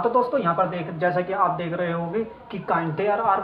तो दोस्तों यहाँ पर जैसा कि आप देख रहे होंगे कि kind there are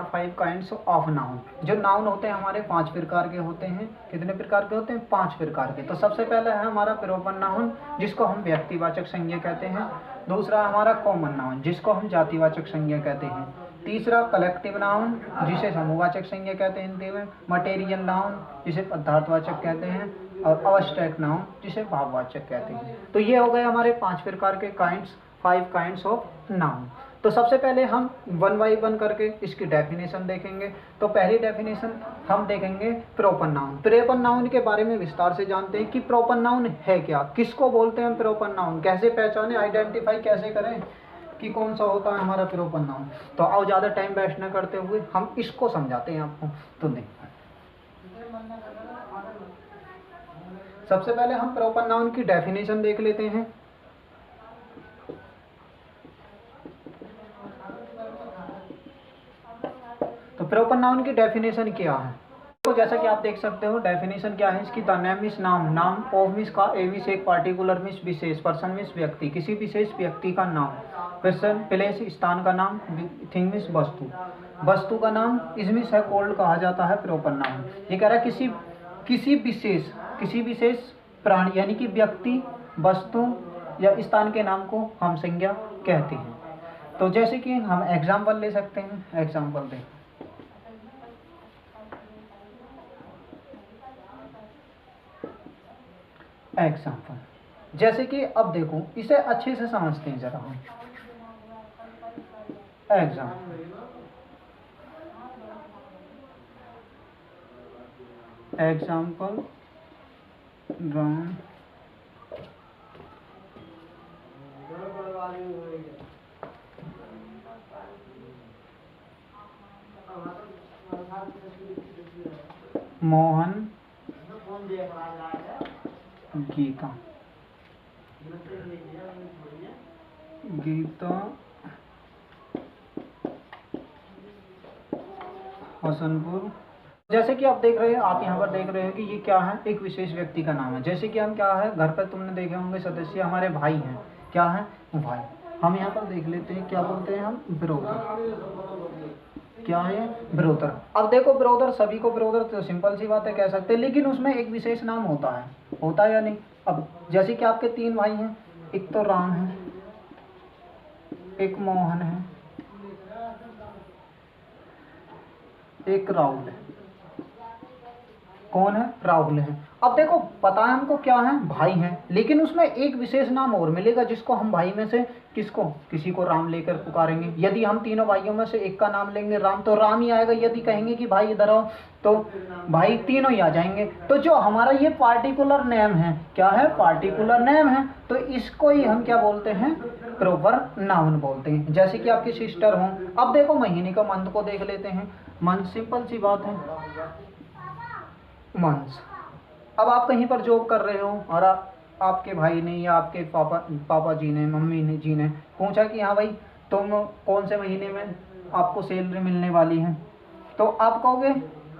5 kinds of noun. जो नाउन होते हैं हमारे 5 प्रकार के होते हैं। कितने प्रकार के होते हैं? 5 प्रकार के। तो सबसे पहले है हमारा प्रोपर नाउन, जिसको हम व्यक्तिवाचक संज्ञा कहते हैं। दूसरा हमारा कॉमन नाउन, जिसको हम जातिवाचक संज्ञा कहते हैं। तीसरा कलेक्टिव नाउन, जिसे समूहवाचक संज्ञा कहते हैं हिंदी में। मटेरियल नाउन, जिसे पदार्थवाचक कहते हैं। और अब्स्ट्रैक्ट नाउन, जिसे भाववाचक कहते हैं। तो ये हो गए हमारे 5 प्रकार के काइंड्स, 5 काइंड्स ऑफ नाउन। तो सबसे पहले हम वन बाई वन करके इसकी डेफिनेशन देखेंगे। तो पहली डेफिनेशन हम देखेंगे प्रॉपर नाउन। प्रॉपर नाउन के बारे में विस्तार से जानते हैं कि प्रॉपर नाउन है क्या, किसको बोलते हैं प्रॉपर नाउन, कैसे पहचाने, आइडेंटिफाई कैसे करें कि कौन सा होता है हमारा प्रॉपर नाउन। तो आओ ज़्यादा टाइम वेस्ट न करते हुए हम इसको समझाते हैं आपको। तो देख, सबसे पहले हम प्रॉपर नाउन की डेफिनेशन देख लेते हैं। तो प्रॉपर नाउन की डेफिनेशन क्या है? तो जैसा कि आप देख सकते हो डेफिनेशन क्या है इसकी। द नेम मीन्स नाम, नाम ऑफ मीन्स का, ए मीन्स एक, पार्टिकुलर मीन्स विशेष, पर्सन मीन्स व्यक्ति, किसी विशेष व्यक्ति का नाम, पर्सन प्लेस स्थान का नाम, थिंग मीन्स वस्तु, वस्तु का नाम, इस मीन्स है कोल्ड कहा जाता है प्रॉपर नाउन। ये कह रहा है किसी विशेष प्राणी यानी कि व्यक्ति, वस्तु या स्थान के नाम को हम संज्ञा कहते हैं। तो जैसे कि हम एग्जाम्पल ले सकते हैं। एग्जाम्पल दें, एग्जाम्पल जैसे कि अब देखो इसे अच्छे से समझते हैं जरा हम। एग्जाम्पल राम मोहन गीता हसनपुर। जैसे कि आप देख रहे हैं, आप यहाँ पर देख रहे हैं कि ये क्या है, एक विशेष व्यक्ति का नाम है। जैसे कि हम क्या है, घर पर तुमने देखे होंगे सदस्य हमारे भाई हैं, क्या है, भाई। हम यहाँ पर देख लेते हैं क्या बोलते हैं हम, ब्रदर। क्या है, ब्रदर। अब देखो ब्रदर, सभी को ब्रदर तो सिंपल सी बात है कह सकते हैं, लेकिन उसमें एक विशेष नाम होता है, होता है या नहीं। अब जैसे कि आपके 3 भाई हैं, एक तो राम है, एक मोहन है, एक राहुल है। कौन है, राहुल है। अब देखो पता है हमको क्या है, भाई हैं, लेकिन उसमें एक विशेष नाम और मिलेगा जिसको हम भाई में से किसी को राम लेकर पुकारेंगे। यदि हम तीनों भाइयों में से एक का नाम लेंगे राम, तो राम ही आएगा। यदि कहेंगे कि भाई इधर आओ, तो भाई तीनों ही आ जाएंगे। तो जो हमारा ये पार्टिकुलर नेम है, क्या है, पार्टिकुलर नेम है, तो इसको ही हम क्या बोलते हैं, प्रॉपर नाउन बोलते हैं। जैसे कि आपकी सिस्टर हो। अब देखो महीने का मंथ को देख लेते हैं। मंथ सिंपल सी बात है, मंथ्स। अब आप कहीं पर जॉब कर रहे हो और आपके भाई ने या आपके पापा जी ने, मम्मी जी ने पूछा कि हाँ भाई तुम कौन से महीने में आपको सैलरी मिलने वाली है, तो आप कहोगे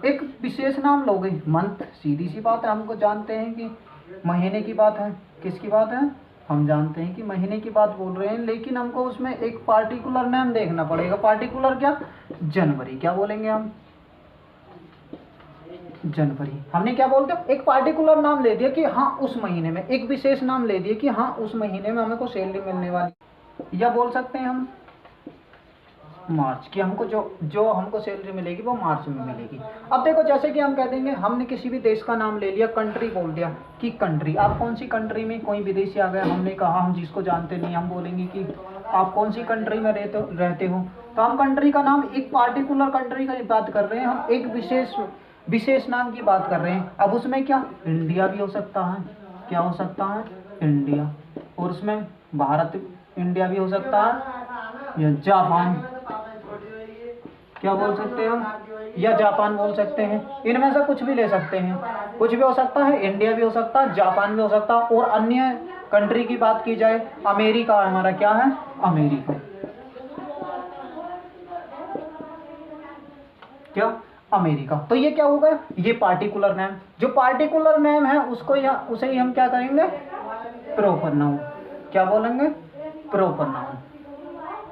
एक विशेष नाम लोगे, मंथ। सीधी सी बात है, हमको जानते हैं कि महीने की बात है। किसकी बात है, हम जानते हैं कि महीने की बात बोल रहे हैं, लेकिन हमको उसमें एक पार्टिकुलर नेम देखना पड़ेगा। पार्टिकुलर क्या, जनवरी। क्या बोलेंगे हम, जनवरी। हमने क्या बोलते हैं, एक पार्टिकुलर नाम ले दिया कि हाँ उस महीने में, एक विशेष नाम ले दिया कि हाँ उस महीने में हमें को सैलरी मिलने वाली। या बोल सकते हैं हम मार्च, कि हमको जो हमको सैलरी मिलेगी वो मार्च में मिलेगी। अब देखो जैसे कि हम कह देंगे, हमने किसी भी देश का नाम ले लिया, कंट्री बोल दिया कि कंट्री। आप कौन सी कंट्री में, कोई विदेशी आ गया, हमने कहा हम जिसको जानते नहीं, हम बोलेंगे कि आप कौन सी कंट्री में रहते हो। तो हम कंट्री का नाम, एक पार्टिकुलर कंट्री की बात कर रहे हैं हम, एक विशेष नाम की बात कर रहे हैं। अब उसमें क्या, इंडिया भी हो सकता है। क्या हो सकता है, इंडिया। और उसमें भारत, इंडिया भी हो सकता है, या जापान। क्या बोल सकते हैं हम, या जापान बोल सकते हैं। इनमें से कुछ भी ले सकते हैं, कुछ भी हो सकता है। इंडिया भी हो सकता है, जापान भी हो सकता है। और अन्य कंट्री की बात की जाए, अमेरिका हमारा क्या है, अमेरिका। क्या, अमेरिका। तो ये क्या होगा, ये पार्टिकुलर नेम। जो पार्टिकुलर नेम है उसको उसे ही हम क्या करेंगे, प्रॉपर नाउन। क्या बोलेंगे, प्रॉपर नाउन।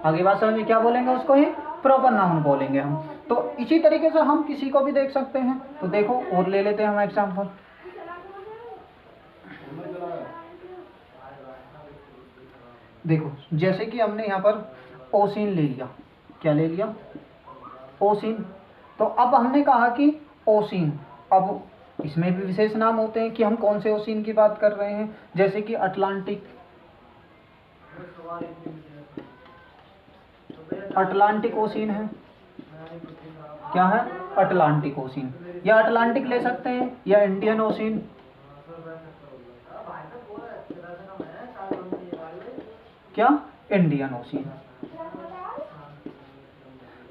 आगे बात समझ में, क्या बोलेंगे उसको, ही प्रॉपर नाउन बोलेंगे हम। तो इसी तरीके से हम किसी को भी देख सकते हैं। तो देखो और ले लेते हैं हम एग्जाम्पल। देखो जैसे कि हमने यहाँ पर ओसिन ले लिया, क्या ले लिया, ओसिन। तो अब हमने कहा कि ओसिन, अब इसमें भी विशेष नाम होते हैं कि हम कौन से ओसिन की बात कर रहे हैं। जैसे कि अटलांटिक, अटलांटिक ओशियन है, क्या है, अटलांटिक ओशियन, या अटलांटिक ले सकते हैं या इंडियन ओशियन, क्या, इंडियन ओशियन।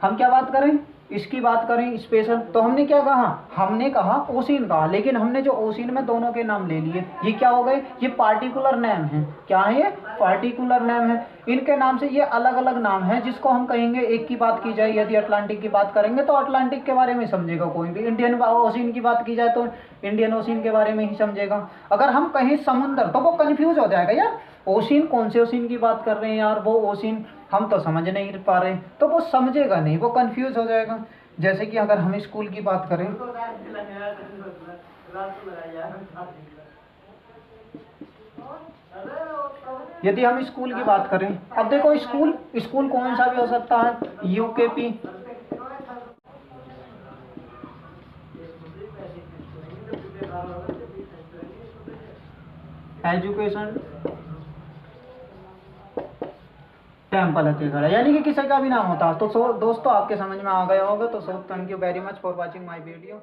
हम क्या बात करें, इसकी बात करें स्पेशल, तो हमने क्या कहा, हमने कहा ओशियन कहा, लेकिन हमने जो ओशियन में दोनों के नाम ले लिए, ये क्या हो गए, ये पार्टिकुलर नेम है। क्या है ये, पार्टिकुलर नेम है। इनके नाम से ये अलग अलग नाम है, जिसको हम कहेंगे, एक की बात की जाए यदि अटलांटिक की बात करेंगे तो अटलांटिक के बारे में समझेगा कोई भी, इंडियन ओशियन की बात की जाए तो इंडियन ओशियन के बारे में ही समझेगा। अगर हम कहें समुद्र तो वो कंफ्यूज हो जाएगा, यार ओशियन कौन से ओशियन की बात कर रहे हैं यार, वो ओशियन हम तो समझ नहीं पा रहे, तो वो समझेगा नहीं, वो कंफ्यूज हो जाएगा। जैसे कि अगर हम स्कूल की बात करें, यदि हम स्कूल की बात करें, अब देखो स्कूल, स्कूल कौन सा भी हो सकता है, यूकेपी, एजुकेशन टेम्पल है, यानी कि किसी का भी नाम होता है। तो दोस्तों आपके समझ में आ गया होगा। तो so thank you very much for watching my video.